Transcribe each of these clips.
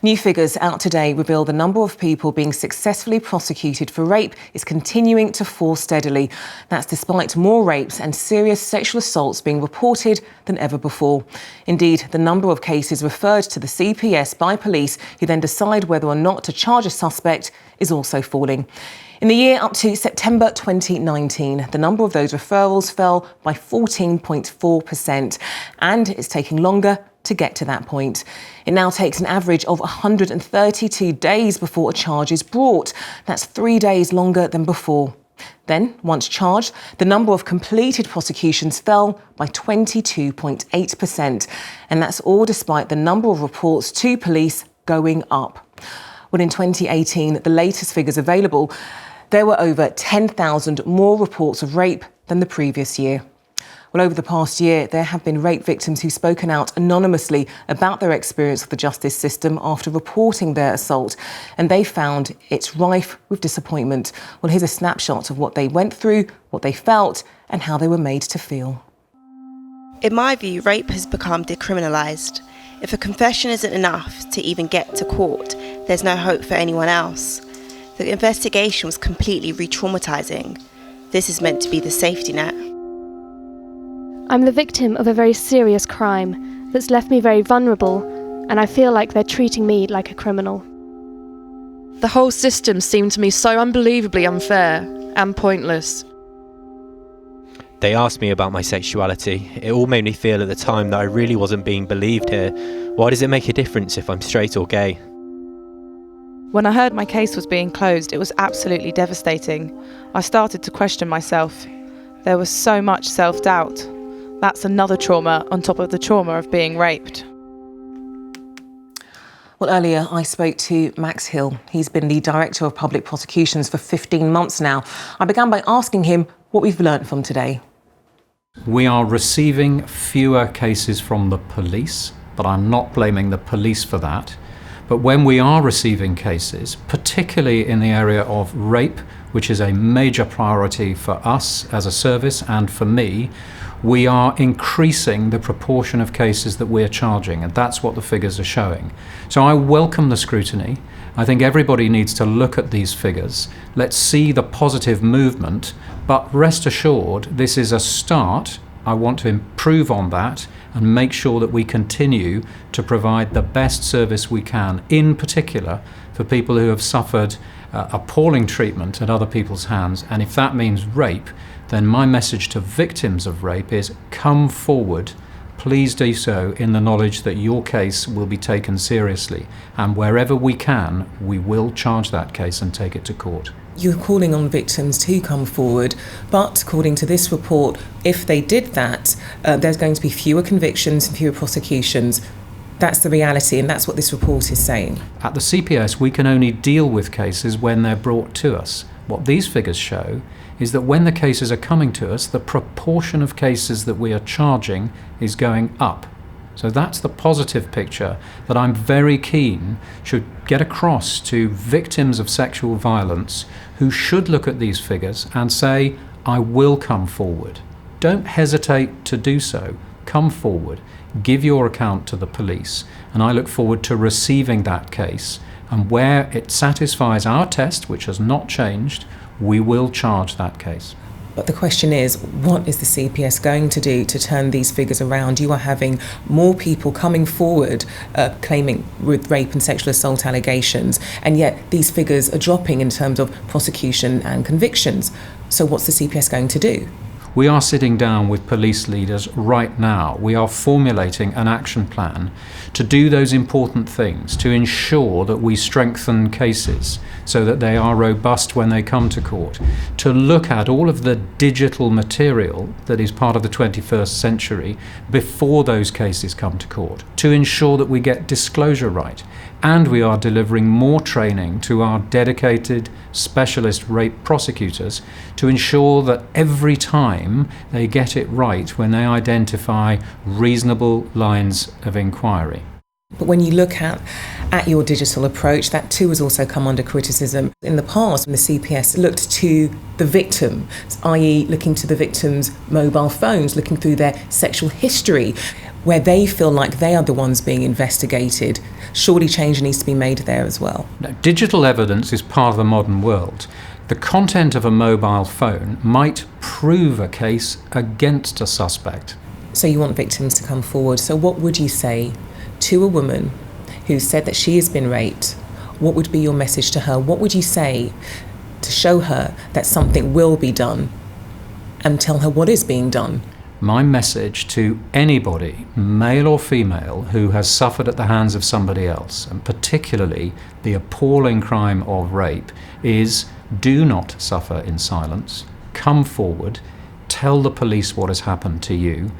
New figures out today reveal the number of people being successfully prosecuted for rape is continuing to fall steadily. That's despite more rapes and serious sexual assaults being reported than ever before. Indeed, the number of cases referred to the CPS by police who then decide whether or not to charge a suspect is also falling. In the year up to September 2019, the number of those referrals fell by 14.4%, and it's taking longer to get to that point. It now takes an average of 132 days before a charge is brought. That's 3 days longer than before. Then, once charged, the number of completed prosecutions fell by 22.8%, and that's all despite the number of reports to police going up. Well, in 2018, the latest figures available, there were over 10,000 more reports of rape than the previous year. Well, over the past year, there have been rape victims who've spoken out anonymously about their experience of the justice system after reporting their assault, and they found it's rife with disappointment. Well, here's a snapshot of what they went through, what they felt, and how they were made to feel. In my view, rape has become decriminalised. If a confession isn't enough to even get to court, there's no hope for anyone else. The investigation was completely re-traumatising. This is meant to be the safety net. I'm the victim of a very serious crime that's left me very vulnerable, and I feel like they're treating me like a criminal. The whole system seemed to me so unbelievably unfair and pointless. They asked me about my sexuality. It all made me feel at the time that I really wasn't being believed here. Why does it make a difference if I'm straight or gay? When I heard my case was being closed, it was absolutely devastating. I started to question myself. There was so much self-doubt. That's another trauma on top of the trauma of being raped. Well, earlier I spoke to Max Hill. He's been the Director of Public Prosecutions for 15 months now. I began by asking him what we've learnt from today. We are receiving fewer cases from the police, but I'm not blaming the police for that. But when we are receiving cases, particularly in the area of rape, which is a major priority for us as a service and for me, we are increasing the proportion of cases that we're charging, and that's what the figures are showing. So I welcome the scrutiny. I think everybody needs to look at these figures. Let's see the positive movement, but rest assured, this is a start. I want to improve on that and make sure that we continue to provide the best service we can, in particular for people who have suffered appalling treatment at other people's hands. And if that means rape, then my message to victims of rape is come forward. Please do so in the knowledge that your case will be taken seriously. And wherever we can, we will charge that case and take it to court. You're calling on victims to come forward, but according to this report, if they did that, there's going to be fewer convictions and fewer prosecutions. That's the reality, and that's what this report is saying. At the CPS, we can only deal with cases when they're brought to us. What these figures show is that when the cases are coming to us, the proportion of cases that we are charging is going up. So that's the positive picture that I'm very keen should get across to victims of sexual violence who should look at these figures and say, I will come forward. Don't hesitate to do so. Come forward. Give your account to the police. And I look forward to receiving that case. And where it satisfies our test, which has not changed, we will charge that case. But the question is, what is the CPS going to do to turn these figures around? You are having more people coming forward claiming with rape and sexual assault allegations, and yet these figures are dropping in terms of prosecution and convictions. So what's the CPS going to do? We are sitting down with police leaders right now. We are formulating an action plan to do those important things, to ensure that we strengthen cases so that they are robust when they come to court, to look at all of the digital material that is part of the 21st century before those cases come to court, to ensure that we get disclosure right. And we are delivering more training to our dedicated specialist rape prosecutors to ensure that every time they get it right when they identify reasonable lines of inquiry. But when you look at your digital approach, that too has also come under criticism. In the past, when the CPS looked to the victim, i.e. looking to the victim's mobile phones, looking through their sexual history, where they feel like they are the ones being investigated. Surely change needs to be made there as well. Now, digital evidence is part of the modern world. The content of a mobile phone might prove a case against a suspect. So you want victims to come forward. So what would you say to a woman who said that she has been raped? What would be your message to her? What would you say to show her that something will be done, and tell her what is being done? My message to anybody, male or female, who has suffered at the hands of somebody else, and particularly the appalling crime of rape, is do not suffer in silence. Come forward, tell the police what has happened to you.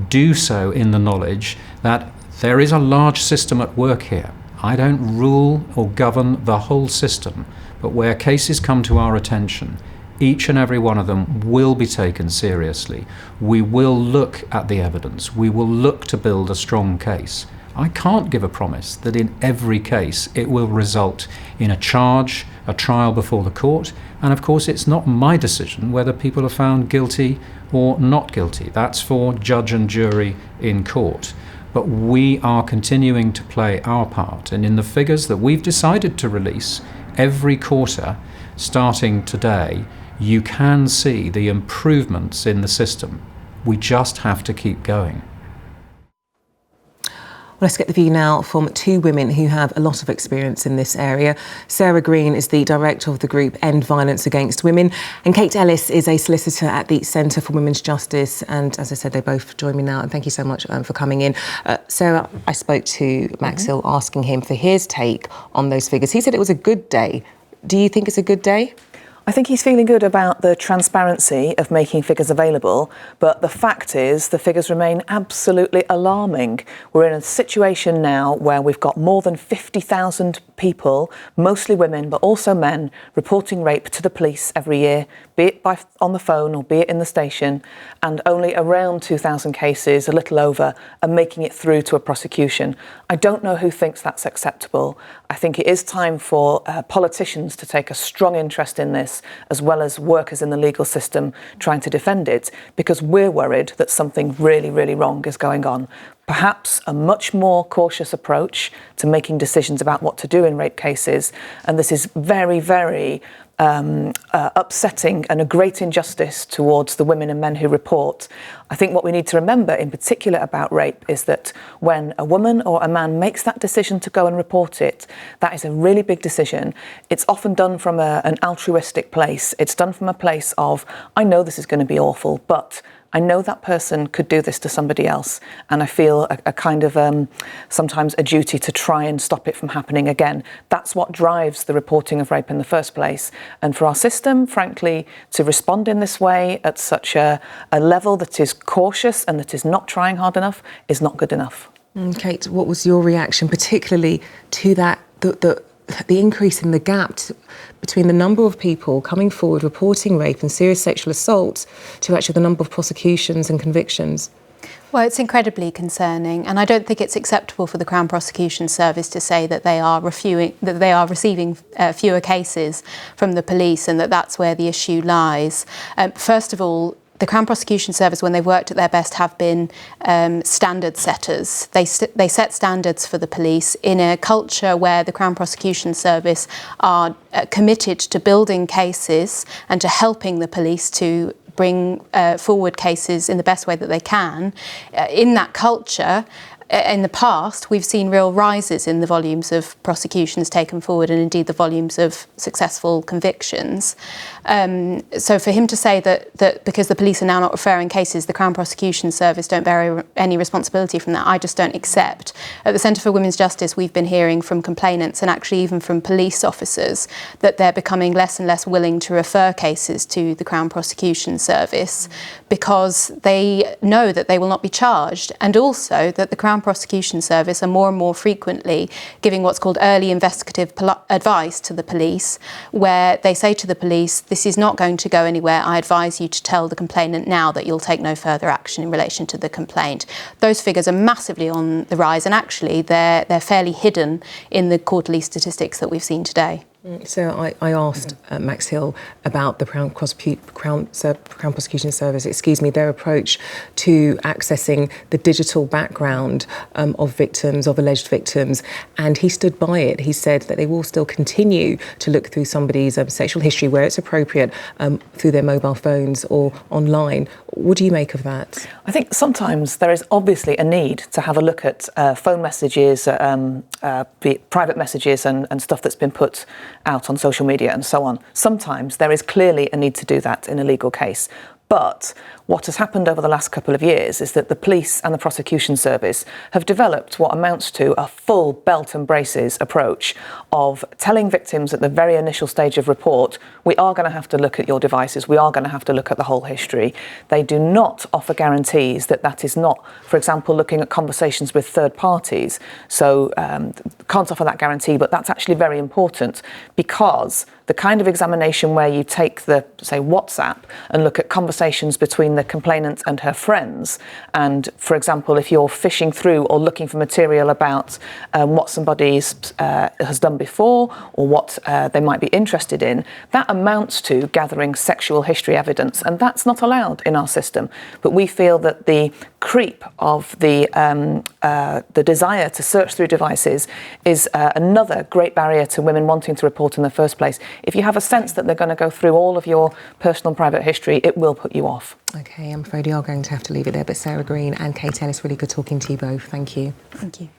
Do so in the knowledge that there is a large system at work here. I don't rule or govern the whole system, but where cases come to our attention, each and every one of them will be taken seriously. We will look at the evidence. We will look to build a strong case. I can't give a promise that in every case it will result in a charge, a trial before the court, and of course it's not my decision whether people are found guilty or not guilty. That's for judge and jury in court. But we are continuing to play our part, and in the figures that we've decided to release every quarter, starting today, you can see the improvements in the system. We just have to keep going. Well, let's get the view now from two women who have a lot of experience in this area. Sarah Green is the director of the group End Violence Against Women, and Kate Ellis is a solicitor at the Centre for Women's Justice. And as I said, they both join me now, and thank you so much for coming in. Sarah, I spoke to Max Hill asking him for his take on those figures. He said it was a good day. Do you think it's a good day? I think he's feeling good about the transparency of making figures available, but the fact is the figures remain absolutely alarming. We're in a situation now where we've got more than 50,000 people, mostly women but also men, reporting rape to the police every year, be it on the phone or be it in the station, and only around 2,000 cases, a little over, are making it through to a prosecution. I don't know who thinks that's acceptable. I think it is time for politicians to take a strong interest in this, as well as workers in the legal system trying to defend it, because we're worried that something really, really wrong is going on. Perhaps a much more cautious approach to making decisions about what to do in rape cases, and this is very, very upsetting and a great injustice towards the women and men who report. I think what we need to remember in particular about rape is that when a woman or a man makes that decision to go and report it, that is a really big decision. It's often done from an altruistic place. It's done from a place of, I know this is going to be awful, but I know that person could do this to somebody else, and I feel a kind of sometimes a duty to try and stop it from happening again. That's what drives the reporting of rape in the first place. And for our system, frankly, to respond in this way at such a level that is cautious and that is not trying hard enough is not good enough. Kate, what was your reaction, particularly to that, the increase in the gap between the number of people coming forward reporting rape and serious sexual assault to actually the number of prosecutions and convictions? Well, it's incredibly concerning, and I don't think it's acceptable for the Crown Prosecution Service to say that they are receiving fewer cases from the police, and that's where the issue lies. First of all, the Crown Prosecution Service, when they've worked at their best, have been standard setters. They set standards for the police in a culture where the Crown Prosecution Service are committed to building cases and to helping the police to bring forward cases in the best way that they can. In that culture, in the past, we've seen real rises in the volumes of prosecutions taken forward, and indeed the volumes of successful convictions. So for him to say that because the police are now not referring cases, the Crown Prosecution Service don't bear any responsibility from that, I just don't accept. At the Centre for Women's Justice, we've been hearing from complainants and actually even from police officers that they're becoming less and less willing to refer cases to the Crown Prosecution Service because they know that they will not be charged, and also that the Crown Prosecution Service are more and more frequently giving what's called early investigative advice to the police, where they say to the police, this is not going to go anywhere. I advise you to tell the complainant now that you'll take no further action in relation to the complaint. Those figures are massively on the rise, and actually they're fairly hidden in the quarterly statistics that we've seen today. So I asked Max Hill about the Crown Prosecution Service, their approach to accessing the digital background of victims, of alleged victims, and he stood by it. He said that they will still continue to look through somebody's sexual history where it's appropriate through their mobile phones or online. What do you make of that? I think sometimes there is obviously a need to have a look at phone messages, private messages and stuff that's been put out on social media and so on. Sometimes there is clearly a need to do that in a legal case. But what has happened over the last couple of years is that the police and the prosecution service have developed what amounts to a full belt and braces approach of telling victims at the very initial stage of report, we are going to have to look at your devices, we are going to have to look at the whole history. They do not offer guarantees that that is not, for example, looking at conversations with third parties. So can't offer that guarantee, but that's actually very important, because the kind of examination where you take the, say, WhatsApp and look at conversations between the complainant and her friends, and, for example, if you're fishing through or looking for material about what somebody has done before or what they might be interested in, that amounts to gathering sexual history evidence, and that's not allowed in our system. But we feel that the creep of the desire to search through devices is another great barrier to women wanting to report in the first place. If you have a sense that they're going to go through all of your personal and private history, it will put you off. OK, I'm afraid we are going to have to leave it there, but Sarah Green and Kate Ellis, really good talking to you both. Thank you. Thank you.